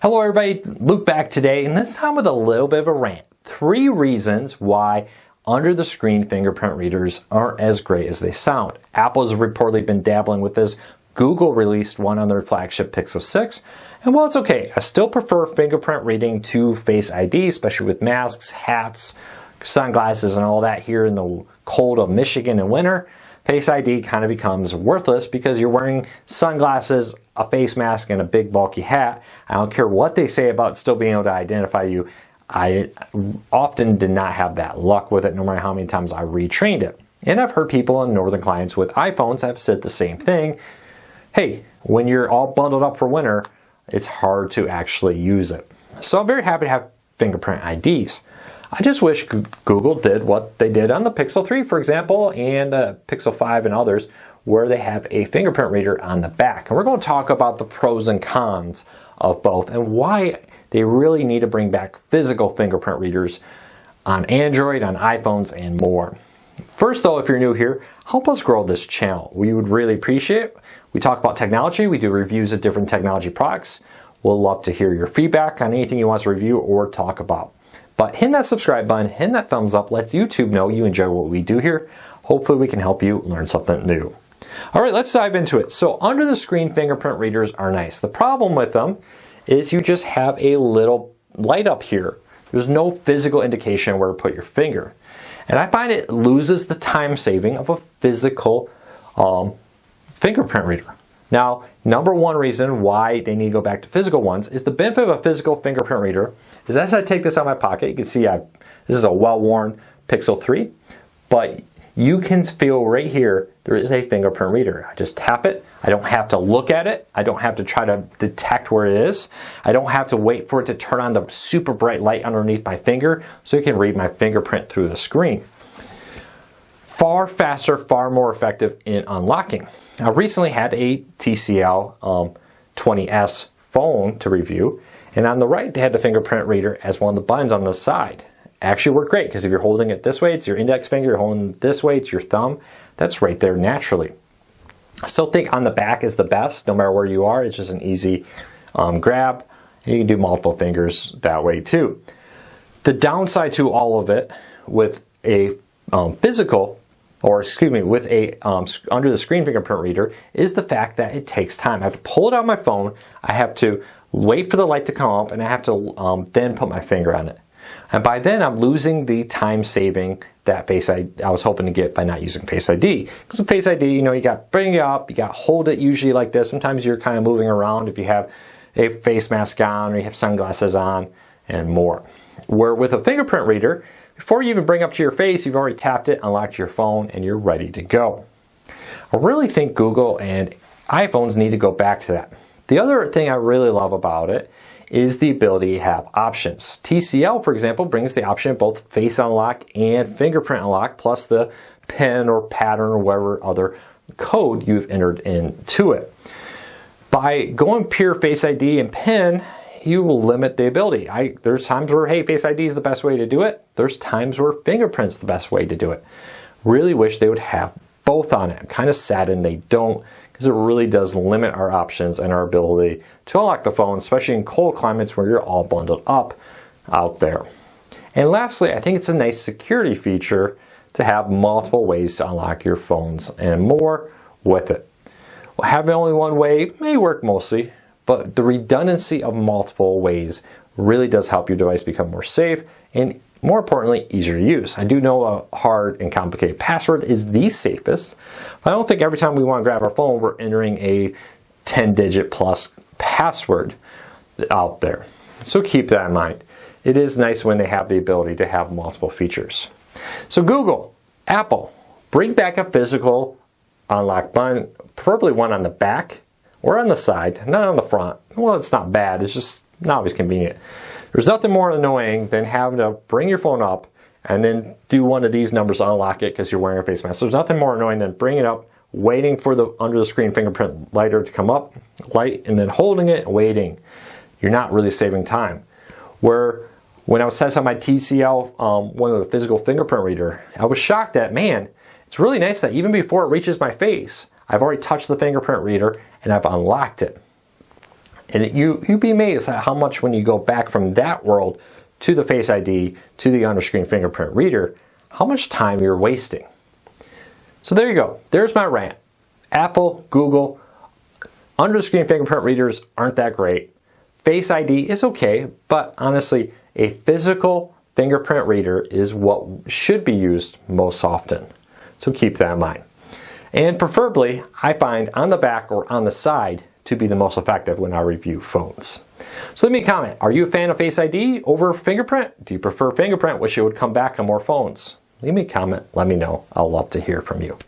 Hello everybody, Luke back today, and this time with a little bit of a rant. 3 reasons why under-the-screen fingerprint readers aren't as great as they sound. Apple has reportedly been dabbling with this. Google released one on their flagship Pixel 6, and while it's okay, I still prefer fingerprint reading to Face ID, especially with masks, hats, sunglasses, and all that here in the cold of Michigan in winter. Face ID kind of becomes worthless because you're wearing sunglasses, a face mask, and a big bulky hat. I don't care what they say about still being able to identify you. I often did not have that luck with it, no matter how many times I retrained it. And I've heard people and northern clients with iPhones have said the same thing. Hey, when you're all bundled up for winter, it's hard to actually use it. So I'm very happy to have fingerprint IDs. I just wish Google did what they did on the Pixel 3, for example, and the Pixel 5 and others, where they have a fingerprint reader on the back. And we're going to talk about the pros and cons of both and why they really need to bring back physical fingerprint readers on Android, on iPhones, and more. First though, if you're new here, help us grow this channel. We would really appreciate it. We talk about technology, we do reviews of different technology products. We'll love to hear your feedback on anything you want us to review or talk about. But hit that subscribe button, hit that thumbs up, lets YouTube know you enjoy what we do here. Hopefully we can help you learn something new. Alright, let's dive into it. So under the screen fingerprint readers are nice. The problem with them is you just have a little light up here. There's no physical indication where to put your finger. And I find it loses the time saving of a physical fingerprint reader. Now, number one reason why they need to go back to physical ones is the benefit of a physical fingerprint reader is as I take this out of my pocket, you can see this is a well-worn Pixel 3, but you can feel right here there is a fingerprint reader. I just tap it. I don't have to look at it. I don't have to try to detect where it is. I don't have to wait for it to turn on the super bright light underneath my finger so it can read my fingerprint through the screen. Far faster, far more effective in unlocking. I recently had a TCL 20S phone to review, and on the right they had the fingerprint reader as one of the buttons on the side. Actually worked great because if you're holding it this way, it's your index finger, you're holding it this way, it's your thumb. That's right there naturally. I still think on the back is the best, no matter where you are. It's just an easy grab, and you can do multiple fingers that way too. The downside to all of it with a with a under the screen fingerprint reader is the fact that it takes time. I have to pull it out of my phone, I have to wait for the light to come up, and I have to then put my finger on it. And by then I'm losing the time saving that I was hoping to get by not using Face ID. Because with Face ID, you know, you got to bring it up, you got to hold it usually like this. Sometimes you're kind of moving around if you have a face mask on or you have sunglasses on and more. Where with a fingerprint reader, before you even bring up to your face, you've already tapped it, unlocked your phone, and you're ready to go. I really think Google and iPhones need to go back to that. The other thing I really love about it is the ability to have options. TCL, for example, brings the option of both face unlock and fingerprint unlock, plus the PIN or pattern or whatever other code you've entered into it. By going pure Face ID and PIN, you will limit the ability. There's times where, hey, Face ID is the best way to do it. There's times where fingerprint's the best way to do it. Really wish they would have both on it. I'm kind of saddened they don't, because it really does limit our options and our ability to unlock the phone, especially in cold climates where you're all bundled up out there. And lastly, I think it's a nice security feature to have multiple ways to unlock your phones and more with it. Well, having only one way may work mostly, but the redundancy of multiple ways really does help your device become more safe and, more importantly, easier to use. I do know a hard and complicated password is the safest, but I don't think every time we want to grab our phone, we're entering a 10-digit plus password out there. So keep that in mind. It is nice when they have the ability to have multiple features. So Google, Apple, bring back a physical unlock button, preferably one on the back or on the side, not on the front. Well, it's not bad, it's just not always convenient. There's nothing more annoying than having to bring your phone up and then do one of these numbers to unlock it because you're wearing a face mask. So there's nothing more annoying than bringing it up, waiting for the under the screen fingerprint lighter to come up, light, and then holding it and waiting. You're not really saving time. Where when I was testing my TCL, one of the physical fingerprint reader, I was shocked that, man, it's really nice that even before it reaches my face, I've already touched the fingerprint reader and I've unlocked it. And you'd be amazed at how much when you go back from that world to the Face ID, to the under-screen fingerprint reader, how much time you're wasting. So there you go. There's my rant. Apple, Google, under-the-screen fingerprint readers aren't that great. Face ID is okay, but honestly, a physical fingerprint reader is what should be used most often. So keep that in mind. And preferably, I find on the back or on the side to be the most effective when I review phones. So leave me a comment. Are you a fan of Face ID over fingerprint? Do you prefer fingerprint? Wish it would come back on more phones? Leave me a comment. Let me know. I'll love to hear from you.